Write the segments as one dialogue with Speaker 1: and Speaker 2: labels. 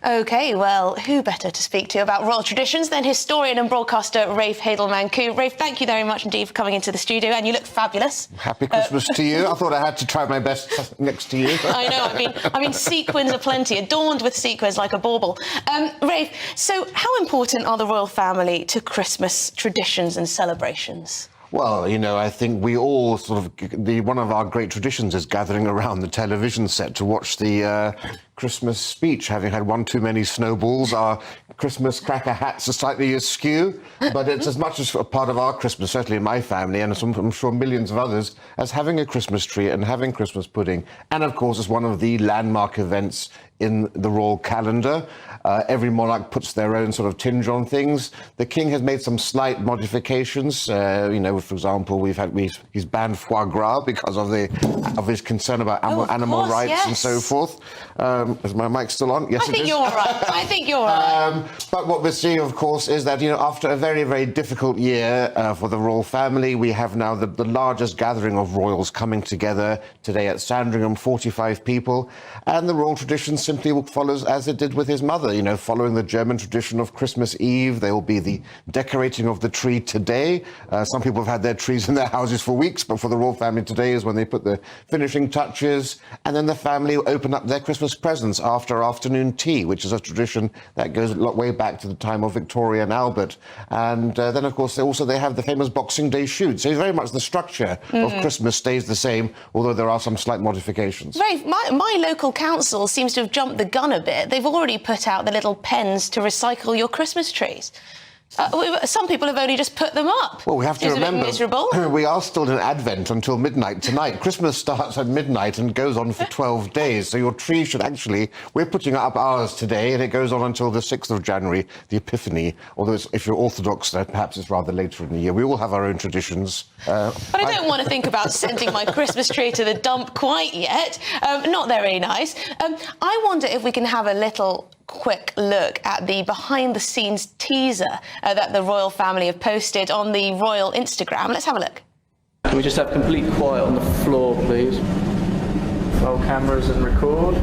Speaker 1: OK, well, who better to speak to about royal traditions than historian and broadcaster Rafe Heydel-Mankoo. Rafe, thank you very much indeed for coming into the studio, and you look fabulous.
Speaker 2: Happy Christmas to you. I thought I had to try my best next to you.
Speaker 1: I know, I mean, sequins aplenty, adorned with sequins like a bauble. Rafe, so how important are the royal family to Christmas traditions and celebrations?
Speaker 2: Well, you know, I think we all one of our great traditions is gathering around the television set to watch the Christmas speech. Having had one too many snowballs, our Christmas cracker hats are slightly askew, but it's as much as a part of our Christmas, certainly in my family, and I'm sure millions of others, as having a Christmas tree and having Christmas pudding. And of course, it's one of the landmark events in the royal calendar. Every monarch puts their own sort of tinge on things. The king has made some slight modifications. You know, for example, he's banned foie gras because of his concern about animal rights, yes, and so forth. Is my mic still on? Yes,
Speaker 1: I think you're all right. I think you're all right.
Speaker 2: But what we're seeing, of course, is that, you know, after a very, very difficult year for the royal family, we have now the largest gathering of royals coming together today at Sandringham, 45 people, and the royal tradition simply follows as it did with his mother, you know, following the German tradition of Christmas Eve. There will be the decorating of the tree today. Some people have had their trees in their houses for weeks, but for the royal family today is when they put the finishing touches, and then the family will open up their Christmas presents after afternoon tea, which is a tradition that goes a lot way back to the time of Victoria and Albert. And then, of course, they have the famous Boxing Day shoot. So very much the structure of Christmas stays the same, although there are some slight modifications.
Speaker 1: Rafe, my local council seems to have jumped the gun a bit. They've already put out the little pens to recycle your Christmas trees. Some people have only just put them up.
Speaker 2: Well, we have to remember, we are still in Advent until midnight tonight. Christmas starts at midnight and goes on for 12 days. So your tree should actually... We're putting up ours today, and it goes on until the 6th of January, the Epiphany. Although if you're Orthodox, perhaps it's rather later in the year. We all have our own traditions.
Speaker 1: But I don't want to think about sending my Christmas tree to the dump quite yet. Not very nice. I wonder if we can have a little quick look at the behind-the-scenes teaser that the royal family have posted on the royal Instagram. Let's have a look.
Speaker 3: Can we just have complete quiet on the floor, please? Roll cameras and record.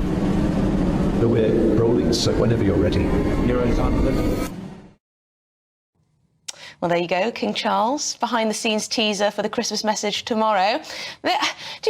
Speaker 4: No, we're rolling, so whenever you're ready.
Speaker 3: Your own time, then.
Speaker 1: Well, there you go, King Charles, behind-the-scenes teaser for the Christmas message tomorrow. Do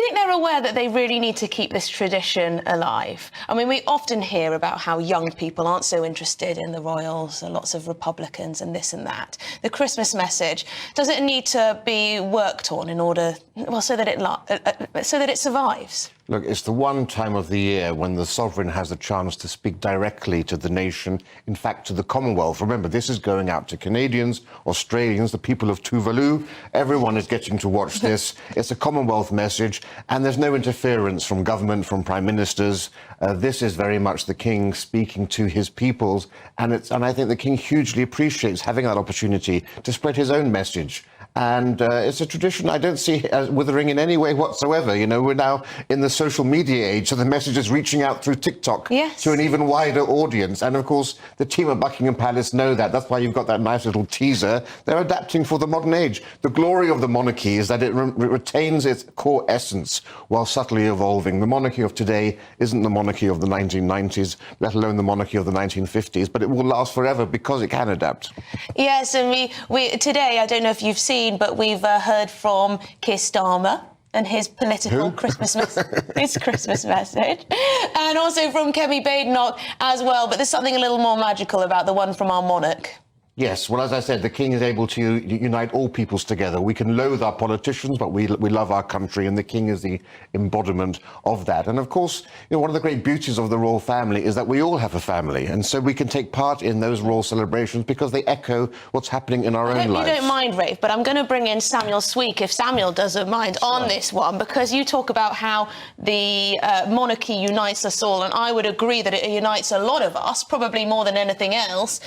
Speaker 1: you think they're aware that they really need to keep this tradition alive? I mean, we often hear about how young people aren't so interested in the royals, lots of Republicans and this and that. The Christmas message, does it need to be worked on in order, well, so that it survives?
Speaker 2: Look, it's the one time of the year when the sovereign has the chance to speak directly to the nation, in fact, to the Commonwealth. Remember, this is going out to Canadians, Australians, the people of Tuvalu. Everyone is getting to watch this. It's a Commonwealth message, and there's no interference from government, from prime ministers. This is very much the king speaking to his peoples, and I think the king hugely appreciates having that opportunity to spread his own message. And it's a tradition I don't see as withering in any way whatsoever. You know, we're now in the social media age, so the message is reaching out through TikTok,
Speaker 1: yes,
Speaker 2: to an even wider audience. And of course, the team at Buckingham Palace know that. That's why you've got that nice little teaser. They're adapting for the modern age. The glory of the monarchy is that it retains its core essence while subtly evolving. The monarchy of today isn't the monarchy of the 1990s, let alone the monarchy of the 1950s, but it will last forever because it can adapt.
Speaker 1: Yes, and we today, I don't know if you've seen, but we've heard from Keir Starmer and his political Christmas message, and also from Kemi Badenoch as well. But there's something a little more magical about the one from our monarch.
Speaker 2: Yes, well, as I said, the king is able to unite all peoples together. We can loathe our politicians, but we love our country, and the king is the embodiment of that. And of course, you know, one of the great beauties of the royal family is that we all have a family, and so we can take part in those royal celebrations because they echo what's happening in our own lives.
Speaker 1: You don't mind, Rafe, but I'm going to bring in Samuel Sweek, if Samuel doesn't mind, on this one, because you talk about how the monarchy unites us all, and I would agree that it unites a lot of us, probably more than anything else,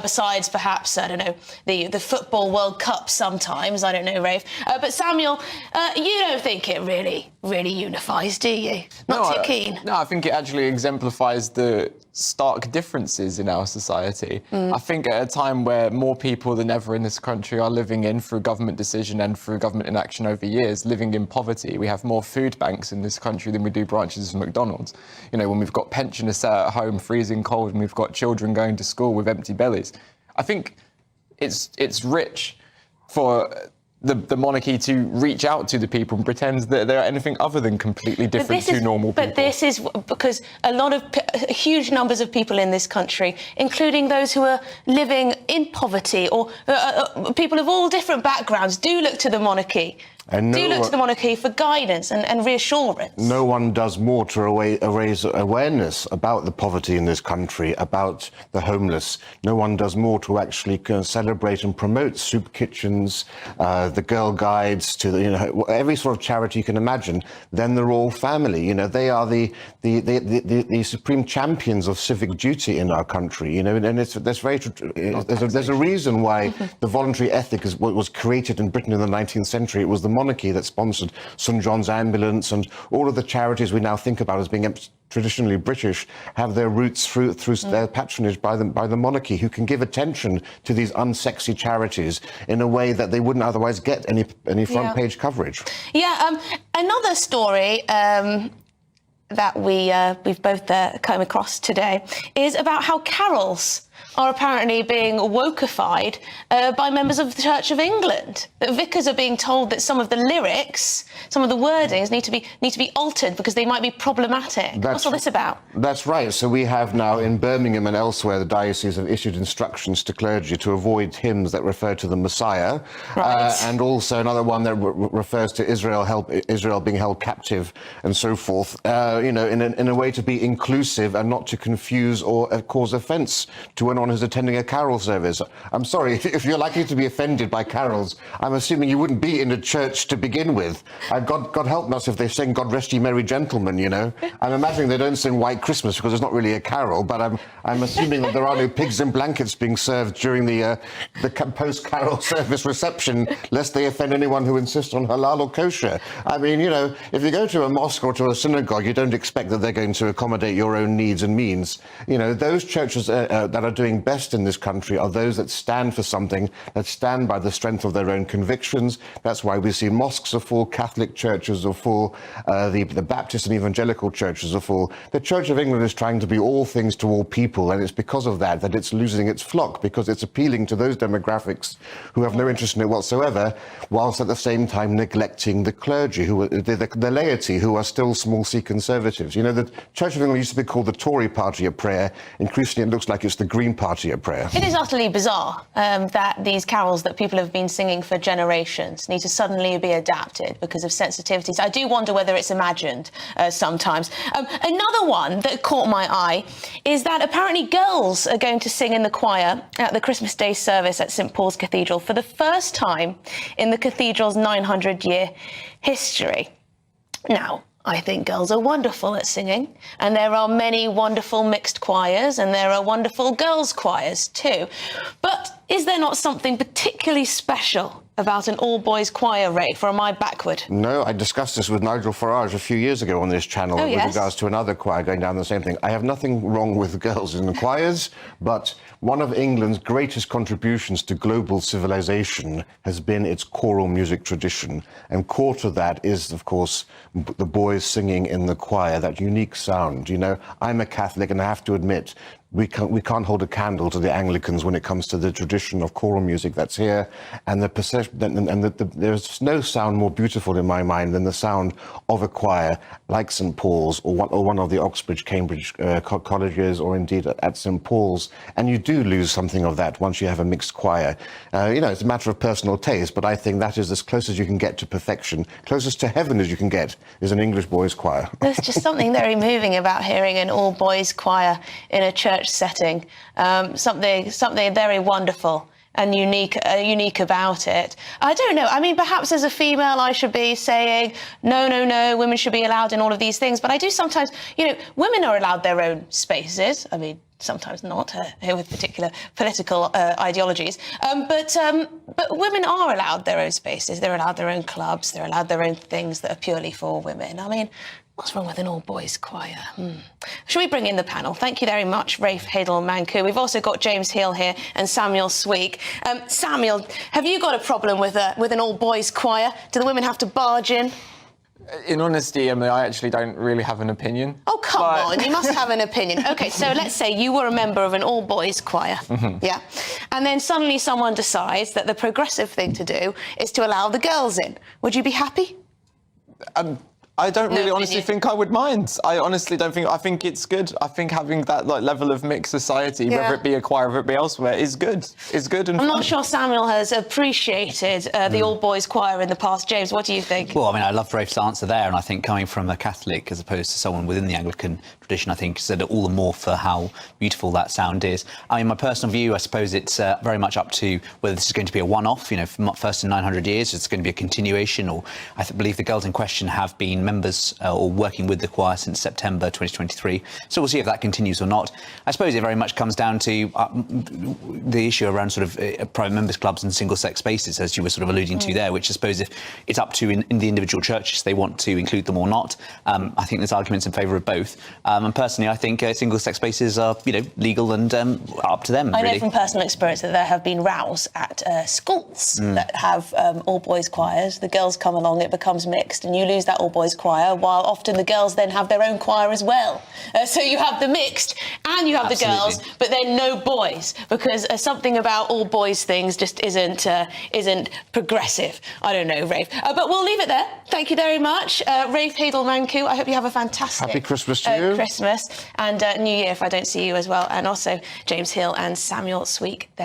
Speaker 1: besides perhaps perhaps, I don't know, the Football World Cup sometimes, I don't know, Rafe. But Samuel, you don't think it really unifies, do you? Not too keen?
Speaker 5: No, I think it actually exemplifies the stark differences in our society. I think at a time where more people than ever in this country are living in, through government decision and through government inaction over years, living in poverty. We have more food banks in this country than we do branches of McDonald's. You know, when we've got pensioners sat at home freezing cold and we've got children going to school with empty bellies. I think it's rich for the monarchy to reach out to the people and pretend that they're anything other than completely different to normal people.
Speaker 1: But this is because a lot of huge numbers of people in this country, including those who are living in poverty or people of all different backgrounds, do look to the monarchy. Do look to the monarchy for guidance and reassurance.
Speaker 2: No one does more to raise awareness about the poverty in this country, about the homeless. No one does more to actually celebrate and promote soup kitchens, the Girl Guides, to every sort of charity you can imagine, than the royal family. You know, they are the supreme champions of civic duty in our country. You know, and there's a reason why the voluntary ethic was created in Britain in the 19th century. It was the monarchy that sponsored St John's Ambulance, and all of the charities we now think about as being traditionally British have their roots through their patronage by the monarchy, who can give attention to these unsexy charities in a way that they wouldn't otherwise get any front page coverage.
Speaker 1: Yeah, another story that we've both come across today is about how carols are apparently being wokeified by members of the Church of England. That vicars are being told that some of the lyrics, some of the wordings need to be altered because they might be problematic. What's all this about? That's
Speaker 2: right. So we have now in Birmingham and elsewhere, the diocese have issued instructions to clergy to avoid hymns that refer to the Messiah, and also another one that refers to Israel being held captive and so forth. In a way to be inclusive and not to confuse or cause offence to anyone who's attending a carol service. I'm sorry, if you're likely to be offended by carols, I'm assuming you wouldn't be in a church to begin with. God help us if they sing "God Rest Ye Merry Gentlemen," you know. I'm imagining they don't sing "White Christmas" because it's not really a carol, but I'm assuming that there are no pigs in blankets being served during the post-carol service reception, lest they offend anyone who insists on halal or kosher. I mean, you know, if you go to a mosque or to a synagogue, you don't expect that they're going to accommodate your own needs and means. You know, those churches that are doing best in this country are those that stand for something, that stand by the strength of their own convictions. That's why we see mosques are full, Catholic churches are full, the Baptist and evangelical churches are full. The Church of England is trying to be all things to all people, and it's because of that it's losing its flock, because it's appealing to those demographics who have no interest in it whatsoever, whilst at the same time neglecting the clergy, the laity, who are still small C conservatives. You know, the Church of England used to be called the Tory party of prayer. Increasingly, it looks like it's the Green Party of prayer.
Speaker 1: It is utterly bizarre that these carols that people have been singing for generations need to suddenly be adapted because of sensitivities. I do wonder whether it's imagined sometimes. Another one that caught my eye is that apparently girls are going to sing in the choir at the Christmas Day service at St Paul's Cathedral for the first time in the cathedral's 900-year history. Now, I think girls are wonderful at singing, and there are many wonderful mixed choirs, and there are wonderful girls' choirs too. But is there not something particularly special about an all-boys choir, Rafe, or am I backward?
Speaker 2: No, I discussed this with Nigel Farage a few years ago on this channel with regards to another choir going down the same thing. I have nothing wrong with girls in the choirs, but one of England's greatest contributions to global civilization has been its choral music tradition. And core to that is, of course, the boys singing in the choir, that unique sound. You know, I'm a Catholic, and I have to admit, we can't hold a candle to the Anglicans when it comes to the tradition of choral music that's here, and there's no sound more beautiful in my mind than the sound of a choir like St Paul's or one of the Oxbridge, Cambridge colleges, or indeed at St Paul's. And you do lose something of that once you have a mixed choir. You know, it's a matter of personal taste, but I think that is as close as you can get to perfection. Closest to heaven as you can get is an English boys' choir.
Speaker 1: There's just something very moving about hearing an all-boys choir in a church setting. Something very wonderful and unique about it. I don't know. I mean, perhaps as a female, I should be saying, no, women should be allowed in all of these things. But I do sometimes, women are allowed their own spaces. I mean, sometimes not with particular political ideologies. But women are allowed their own spaces. They're allowed their own clubs. They're allowed their own things that are purely for women. I mean, what's wrong with an all-boys choir? Shall we bring in the panel? Thank you very much, Rafe Heydel-Mankoo. We've also got James Hill here and Samuel Sweek. Samuel, have you got a problem with an all-boys choir? Do the women have to barge in?
Speaker 5: In honesty, Emily, I actually don't really have an opinion.
Speaker 1: Oh, come on, you must have an opinion. OK, so let's say you were a member of an all-boys choir, yeah? And then suddenly someone decides that the progressive thing to do is to allow the girls in. Would you be happy?
Speaker 5: I don't really honestly think I would mind. I honestly don't think. I think it's good. I think having that level of mixed society, whether it be a choir, whether it be elsewhere, is good. It's good. And
Speaker 1: I'm not sure Samuel has appreciated the all-boys choir in the past. James, what do you think?
Speaker 6: Well, I mean, I love Rafe's answer there, and I think coming from a Catholic as opposed to someone within the Anglican tradition, I think said all the more for how beautiful that sound is. I mean, my personal view, I suppose it's very much up to whether this is going to be a one-off, first in 900 years, it's going to be a continuation, or I believe the girls in question have been members or working with the choir since September 2023. So we'll see if that continues or not. I suppose it very much comes down to the issue around sort of private members' clubs and single-sex spaces, as you were sort of alluding to there, which I suppose if it's up to in the individual churches they want to include them or not. I think there's arguments in favour of both. And personally, I think single-sex spaces are, legal and up to them.
Speaker 1: I know
Speaker 6: really.
Speaker 1: from personal experience that there have been rows at schools that have all-boys choirs. The girls come along, it becomes mixed, and you lose that all-boys choir, while often the girls then have their own choir as well. So you have the mixed and you have the girls, but then no boys, because something about all-boys things just isn't progressive. I don't know, Rafe. But we'll leave it there. Thank you very much. Rafe Heydel-Mankoo, I hope you have a fantastic
Speaker 2: Happy Christmas to you.
Speaker 1: Christmas and New Year if I don't see you as well. And also James Hill and Samuel Sweek there.